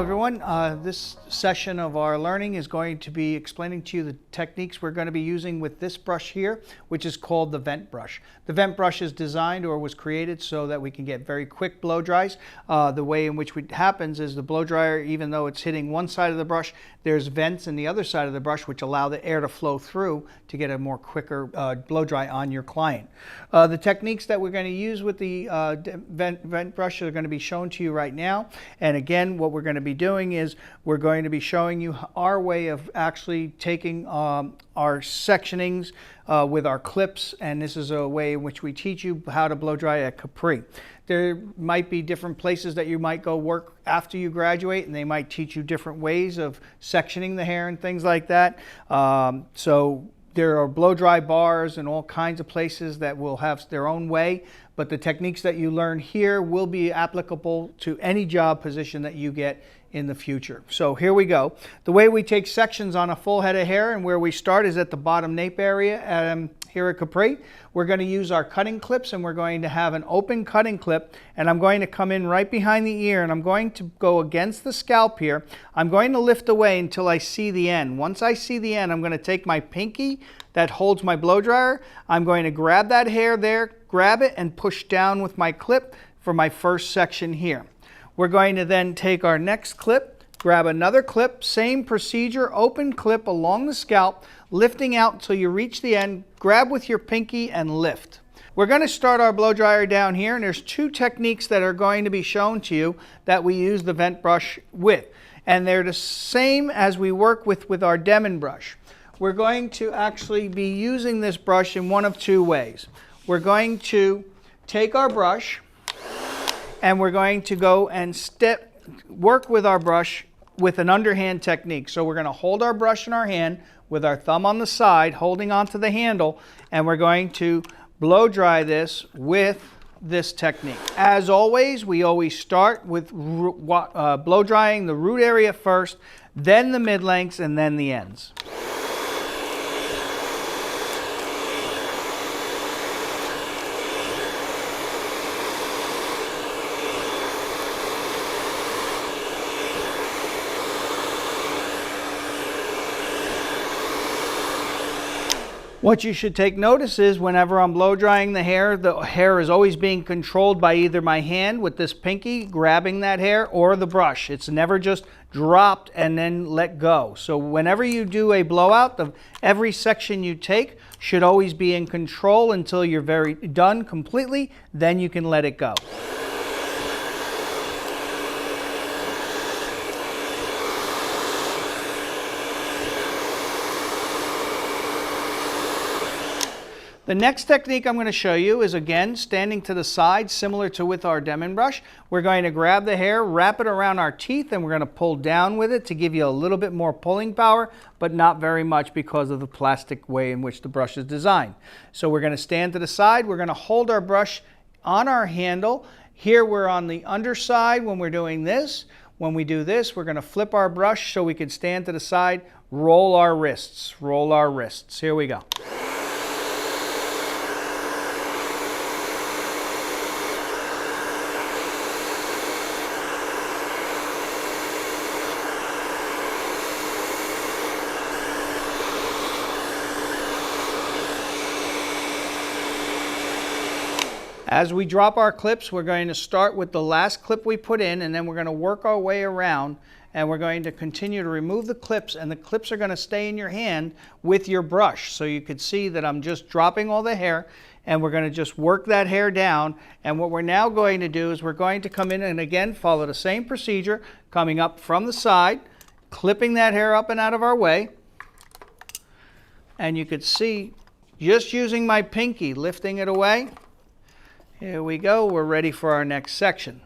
everyone. This session of our learning is going to be explaining to you the techniques we're going to be using with this brush here, which is called the vent brush. The vent brush is designed or was created so that we can get very quick blow dries. The way in which it happens is the blow dryer, even though it's hitting one side of the brush, there's vents in the other side of the brush which allow the air to flow through to get a more quicker blow dry on your client. The techniques that we're going to use with the vent brush are going to be shown to you right now. And again, what we're going to be doing is we're going to be showing you our way of actually taking our sectionings with our clips, and this is a way in which we teach you how to blow dry at Capri. There might be different places that you might go work after you graduate, and they might teach you different ways of sectioning the hair and things like that. So there are blow dry bars and all kinds of places that will have their own way, but the techniques that you learn here will be applicable to any job position that you get in the future. So here we go. The way we take sections on a full head of hair, and where we start is at the bottom nape area here at Capri. We're going to use our cutting clips, and we're going to have an open cutting clip, and I'm going to come in right behind the ear, and I'm going to go against the scalp here. I'm going to lift away until I see the end. Once I see the end, I'm going to take my pinky that holds my blow dryer. I'm going to grab that hair there, grab it, and push down with my clip for my first section here. We're going to then take our next clip, grab another clip, same procedure, open clip along the scalp, lifting out until you reach the end, grab with your pinky and lift. We're going to start our blow dryer down here, and there's two techniques that are going to be shown to you that we use the vent brush with. And they're the same as we work with our Demon brush. We're going to actually be using this brush in one of two ways. We're going to take our brush, and we're going to go and work with our brush with an underhand technique. So we're going to hold our brush in our hand with our thumb on the side, holding onto the handle, and we're going to blow dry this with this technique. As always, we always start with blow drying the root area first, then the mid-lengths, and then the ends. What you should take notice is whenever I'm blow drying the hair is always being controlled by either my hand with this pinky grabbing that hair or the brush. It's never just dropped and then let go. So whenever you do a blowout, every section you take should always be in control until you're done completely, then you can let it go. The next technique I'm going to show you is, again, standing to the side, similar to with our Demon brush. We're going to grab the hair, wrap it around our teeth, and we're going to pull down with it to give you a little bit more pulling power, but not very much because of the plastic way in which the brush is designed. So we're going to stand to the side. We're going to hold our brush on our handle. Here we're on the underside when we're doing this. When we do this, we're going to flip our brush so we can stand to the side, roll our wrists, roll our wrists. Here we go. As we drop our clips, we're going to start with the last clip we put in, and then we're going to work our way around, and we're going to continue to remove the clips, and the clips are going to stay in your hand with your brush. So you can see that I'm just dropping all the hair, and we're going to just work that hair down. And what we're now going to do is we're going to come in and again follow the same procedure, coming up from the side, clipping that hair up and out of our way. And you could see, just using my pinky, lifting it away. Here we go, we're ready for our next section.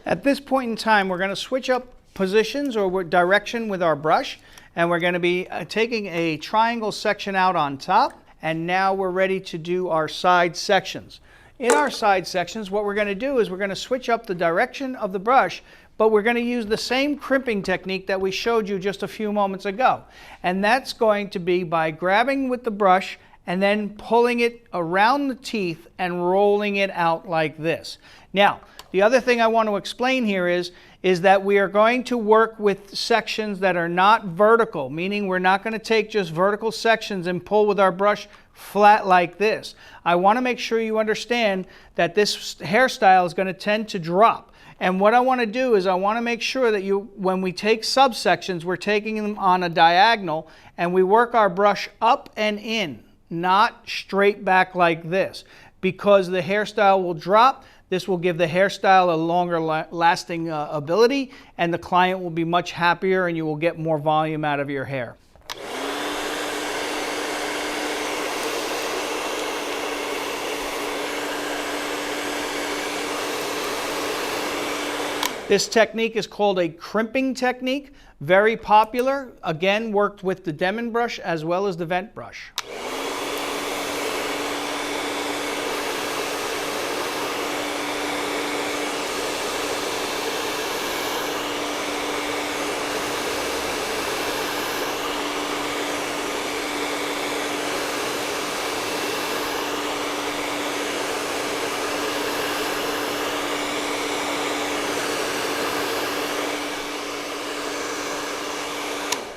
At this point in time, we're going to switch up positions or direction with our brush, and we're going to be taking a triangle section out on top, and now we're ready to do our side sections. In our side sections, what we're going to do is we're going to switch up the direction of the brush, but we're going to use the same crimping technique that we showed you just a few moments ago. And that's going to be by grabbing with the brush and then pulling it around the teeth and rolling it out like this. Now, the other thing I want to explain here is that we are going to work with sections that are not vertical, meaning we're not going to take just vertical sections and pull with our brush flat like this. I want to make sure you understand that this hairstyle is going to tend to drop. And what I want to do is I want to make sure that when we take subsections, we're taking them on a diagonal and we work our brush up and in, not straight back like this. Because the hairstyle will drop, this will give the hairstyle a longer lasting ability, and the client will be much happier and you will get more volume out of your hair. This technique is called a crimping technique, very popular. Again, worked with the Demon brush as well as the vent brush.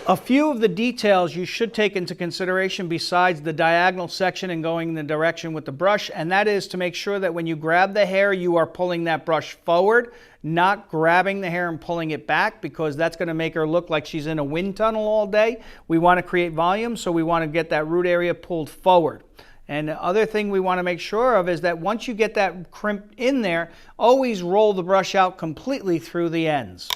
A few of the details you should take into consideration besides the diagonal section and going in the direction with the brush, and that is to make sure that when you grab the hair, you are pulling that brush forward, not grabbing the hair and pulling it back, because that's going to make her look like she's in a wind tunnel all day. We want to create volume, so we want to get that root area pulled forward. And the other thing we want to make sure of is that once you get that crimp in there, always roll the brush out completely through the ends.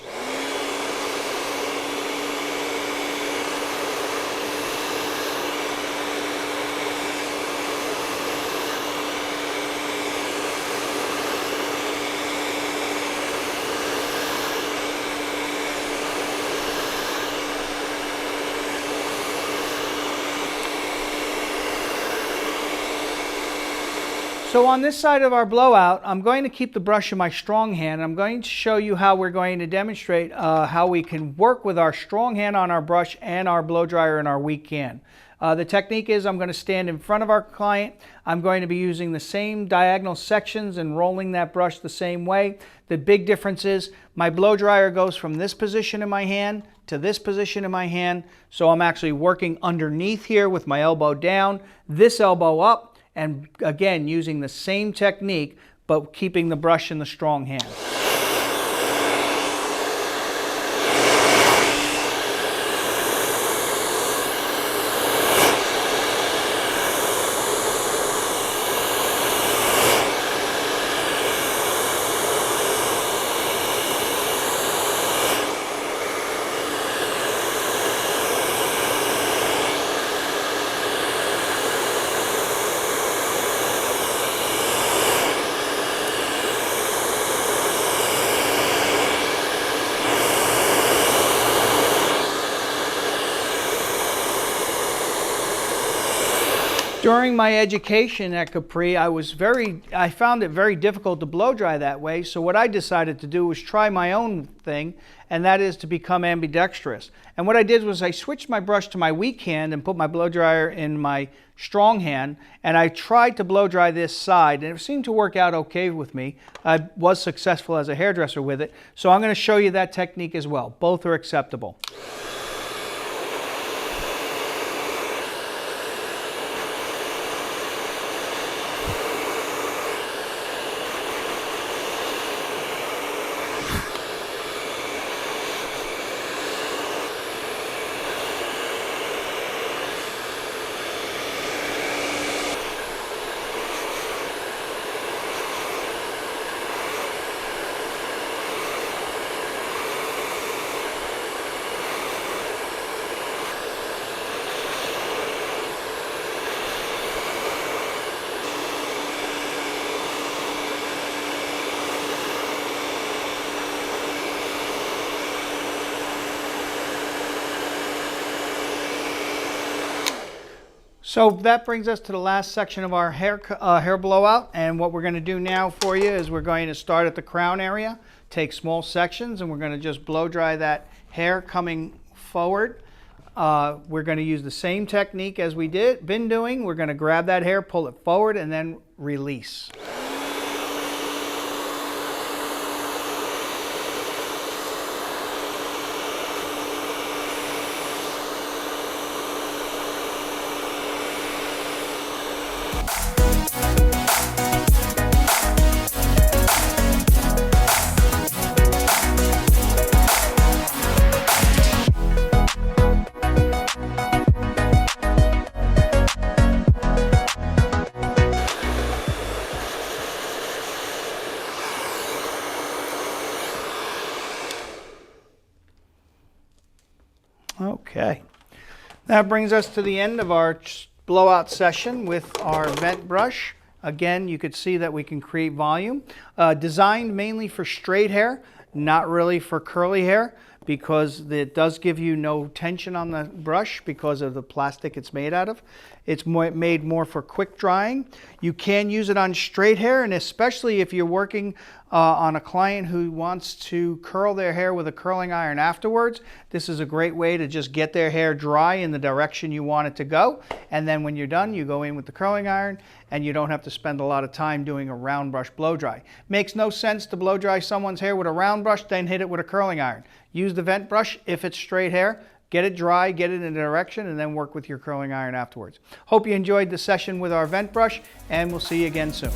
So on this side of our blowout, I'm going to keep the brush in my strong hand. I'm going to show you how we're going to demonstrate how we can work with our strong hand on our brush and our blow dryer in our weak hand. The technique is I'm going to stand in front of our client. I'm going to be using the same diagonal sections and rolling that brush the same way. The big difference is my blow dryer goes from this position in my hand to this position in my hand. So I'm actually working underneath here with my elbow down, this elbow up, and again using the same technique but keeping the brush in the strong hand. During my education at Capri, I found it very difficult to blow dry that way. So what I decided to do was try my own thing, and that is to become ambidextrous. And what I did was I switched my brush to my weak hand and put my blow dryer in my strong hand, and I tried to blow dry this side, and it seemed to work out okay with me. I was successful as a hairdresser with it. So I'm going to show you that technique as well. Both are acceptable. So that brings us to the last section of our hair blowout, and what we're going to do now for you is we're going to start at the crown area, take small sections and we're going to just blow dry that hair coming forward. We're going to use the same technique as we been doing. We're going to grab that hair, pull it forward, and then release. Okay, that brings us to the end of our blowout session with our vent brush. Again, you could see that we can create volume. Designed mainly for straight hair, not really for curly hair, because it does give you no tension on the brush because of the plastic it's made out of. It's made more for quick drying. You can use it on straight hair, and especially if you're working on a client who wants to curl their hair with a curling iron afterwards, this is a great way to just get their hair dry in the direction you want it to go. And then when you're done, you go in with the curling iron and you don't have to spend a lot of time doing a round brush blow dry. Makes no sense to blow dry someone's hair with a round brush, then hit it with a curling iron. Use the vent brush if it's straight hair. Get it dry, get it in a direction, and then work with your curling iron afterwards. Hope you enjoyed the session with our vent brush, and we'll see you again soon.